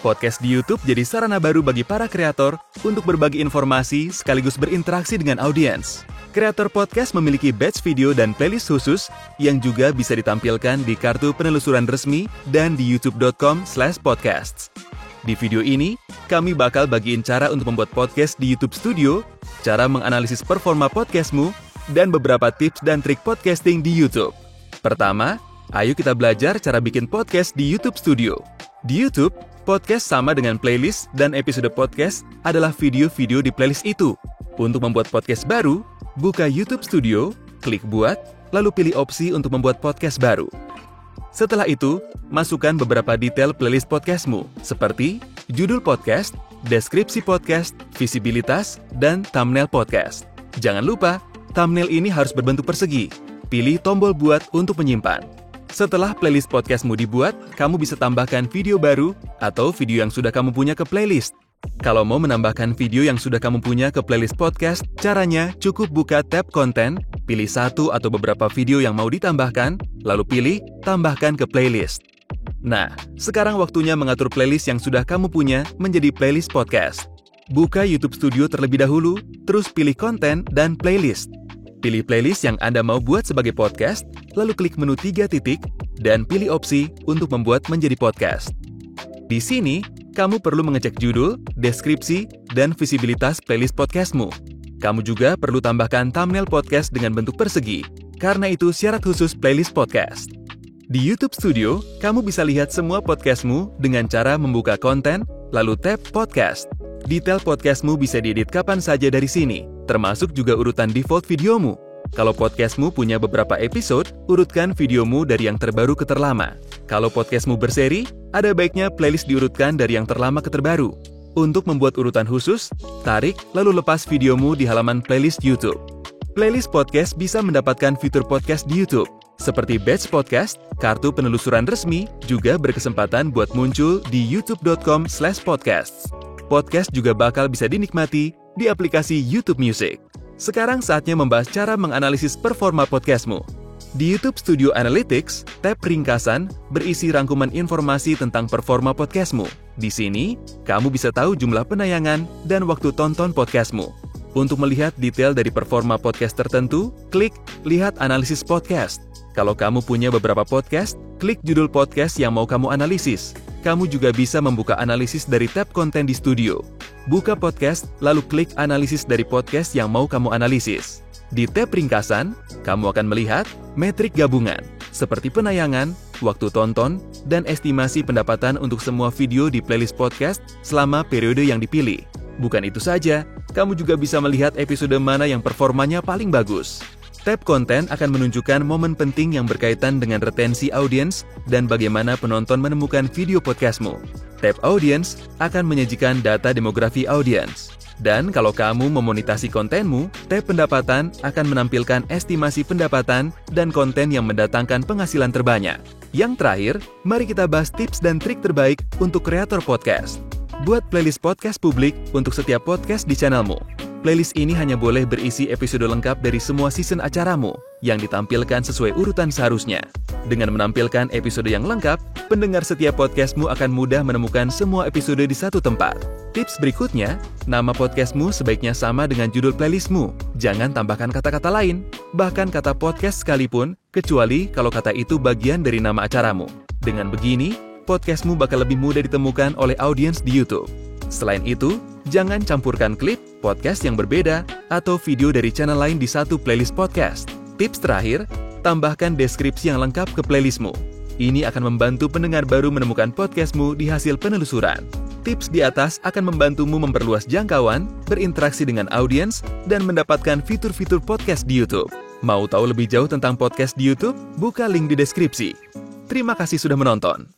Podcast di YouTube jadi sarana baru bagi para kreator untuk berbagi informasi sekaligus berinteraksi dengan audiens. Kreator podcast memiliki batch video dan playlist khusus yang juga bisa ditampilkan di kartu penelusuran resmi dan di youtube.com/podcasts. Di video ini, kami bakal bagiin cara untuk membuat podcast di YouTube Studio, cara menganalisis performa podcastmu, dan beberapa tips dan trik podcasting di YouTube. Pertama, ayo kita belajar cara bikin podcast di YouTube Studio. Di YouTube, podcast sama dengan playlist dan episode podcast adalah video-video di playlist itu. Untuk membuat podcast baru, buka YouTube Studio, klik buat, lalu pilih opsi untuk membuat podcast baru. Setelah itu, masukkan beberapa detail playlist podcastmu, seperti judul podcast, deskripsi podcast, visibilitas, dan thumbnail podcast. Jangan lupa, thumbnail ini harus berbentuk persegi. Pilih tombol buat untuk menyimpan. Setelah playlist podcastmu dibuat, kamu bisa tambahkan video baru atau video yang sudah kamu punya ke playlist. Kalau mau menambahkan video yang sudah kamu punya ke playlist podcast, caranya cukup buka tab konten, pilih satu atau beberapa video yang mau ditambahkan, lalu pilih tambahkan ke playlist. Nah, sekarang waktunya mengatur playlist yang sudah kamu punya menjadi playlist podcast. Buka YouTube Studio terlebih dahulu, terus pilih konten dan playlist. Pilih playlist yang Anda mau buat sebagai podcast, lalu klik menu 3 titik, dan pilih opsi untuk membuat menjadi podcast. Di sini, kamu perlu mengecek judul, deskripsi, dan visibilitas playlist podcastmu. Kamu juga perlu tambahkan thumbnail podcast dengan bentuk persegi, karena itu syarat khusus playlist podcast. Di YouTube Studio, kamu bisa lihat semua podcastmu dengan cara membuka konten, lalu tab podcast. Detail podcastmu bisa diedit kapan saja dari sini, termasuk juga urutan default videomu. Kalau podcastmu punya beberapa episode, urutkan videomu dari yang terbaru ke terlama. Kalau podcastmu berseri, ada baiknya playlist diurutkan dari yang terlama ke terbaru. Untuk membuat urutan khusus, tarik lalu lepas videomu di halaman playlist YouTube. Playlist podcast bisa mendapatkan fitur podcast di YouTube, seperti batch podcast, kartu penelusuran resmi, juga berkesempatan buat muncul di youtube.com/podcasts. Podcast juga bakal bisa dinikmati di aplikasi YouTube Music. Sekarang saatnya membahas cara menganalisis performa podcastmu. Di YouTube Studio Analytics, tab ringkasan berisi rangkuman informasi tentang performa podcastmu. Di sini, kamu bisa tahu jumlah penayangan dan waktu tonton podcastmu. Untuk melihat detail dari performa podcast tertentu, klik Lihat Analisis Podcast. Kalau kamu punya beberapa podcast, klik judul podcast yang mau kamu analisis. Kamu juga bisa membuka analisis dari tab konten di studio. Buka podcast, lalu klik analisis dari podcast yang mau kamu analisis. Di tab ringkasan, kamu akan melihat metrik gabungan, seperti penayangan, waktu tonton, dan estimasi pendapatan untuk semua video di playlist podcast selama periode yang dipilih. Bukan itu saja, kamu juga bisa melihat episode mana yang performanya paling bagus. Tab konten akan menunjukkan momen penting yang berkaitan dengan retensi audiens dan bagaimana penonton menemukan video podcastmu. Tab audiens akan menyajikan data demografi audiens. Dan kalau kamu memonetasi kontenmu, tab pendapatan akan menampilkan estimasi pendapatan dan konten yang mendatangkan penghasilan terbanyak. Yang terakhir, mari kita bahas tips dan trik terbaik untuk kreator podcast. Buat playlist podcast publik untuk setiap podcast di channelmu. Playlist ini hanya boleh berisi episode lengkap dari semua season acaramu yang ditampilkan sesuai urutan seharusnya. Dengan menampilkan episode yang lengkap, pendengar setiap podcastmu akan mudah menemukan semua episode di satu tempat. Tips berikutnya, nama podcastmu sebaiknya sama dengan judul playlistmu. Jangan tambahkan kata-kata lain, bahkan kata podcast sekalipun, kecuali kalau kata itu bagian dari nama acaramu. Dengan begini, podcastmu bakal lebih mudah ditemukan oleh audiens di YouTube. Selain itu, jangan campurkan klip, podcast yang berbeda, atau video dari channel lain di satu playlist podcast. Tips terakhir, tambahkan deskripsi yang lengkap ke playlistmu. Ini akan membantu pendengar baru menemukan podcastmu di hasil penelusuran. Tips di atas akan membantumu memperluas jangkauan, berinteraksi dengan audiens, dan mendapatkan fitur-fitur podcast di YouTube. Mau tahu lebih jauh tentang podcast di YouTube? Buka link di deskripsi. Terima kasih sudah menonton.